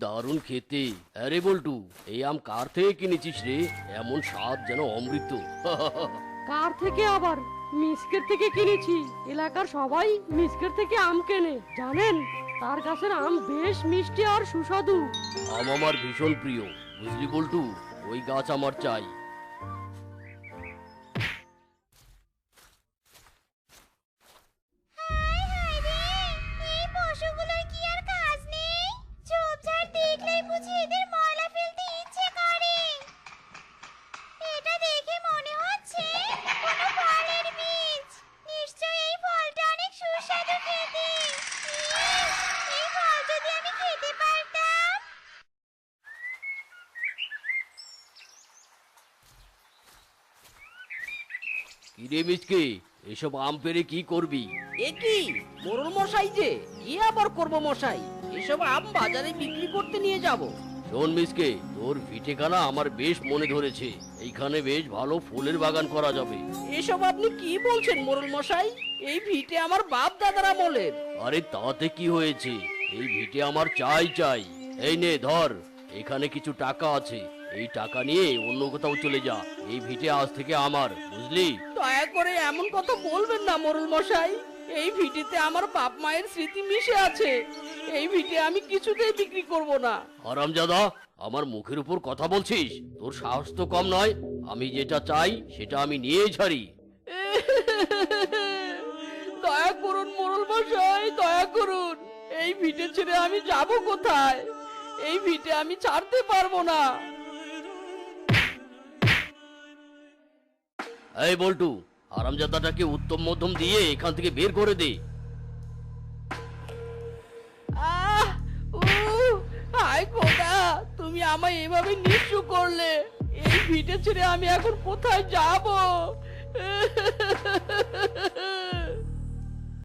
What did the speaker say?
দারুণ খেতে। আরে বল্টু, এই আম কার থেকে কিনেছিস রে? এমন স্বাদ যেন অমৃত। কার থেকে আবার? মিসকের থেকে কিনেছি। এলাকার সবাই মিসকের থেকে আম কেনে, জানেন? তার গাছের আম বেশ মিষ্টি আর সুস্বাদু। আম আমার ভীষণ প্রিয়, বুঝলি বল্টু? ওই গাছ আমার চাই। হায় হায় রে, এই পশুগুলোর কি আর কাজ নেই? ঝোপঝাড় দেখলেই বুঝি এদের ময়লা ফেলতে ইচ্ছে করে। এটা দেখে মনে হচ্ছে কোনো ফলের বীজ। নিশ্চয়ই এই ফলটা অনেক সুস্বাদু খেতে। ইস, এই ফল যদি আমি খেতে পারতাম। কিরে মিচকে, এসব আম পেরে কি করবি? এ কি মোড়ল মশাই যে, কি আবার করব মশাই? এসব আম বাজারে বিক্রি করতে নিয়ে যাব। শোন মিচকে, তোর ভিটেখানা আমার বেশ মনে ধরেছে। এইখানে বেশ ভালো ফুলের বাগান করা যাবে। এসব আপনি কি বলছেন মোড়ল মশাই? এই ভিটে আমার বাপ দাদার আমলের। আরে তাতে কি হয়েছে? এই ভিটে আমার চাই চাই। এই নে ধর, এখানে কিছু টাকা আছে। এই টাকা নিয়ে অন্য কোথাও চলে যা। এই ভিটে আজ থেকে আমার, বুঝলি? দয়া করে এমন কথা বলবেন না মোড়ল মশাই। এই ভিটেতে আমার বাপ মায়ের স্মৃতি মিশে আছে। এই ভিটে আমি কিছুতেই বিক্রি করব না। হারামজাদা, আমার মুখের উপর কথা বলছিস? তোর সাহস তো কম নয়। আমি যেটা চাই সেটা আমি নিয়েই ছাড়ি। দয়া করুন মোড়ল মশাই, দয়া করুন। এই ভিটে ছেড়ে আমি যাব কোথায়? এই ভিটে আমি ছাড়তে পারবো না। এই বল্টু, হারামজাদাটাকে উত্তম মধ্যম দিয়ে এখান থেকে বের করে দে। আহ হায় খোদা, তুমি আমায় এভাবে নিঃস্ব করলে। এই ভিটে ছেড়ে আমি এখন কোথায় যাব?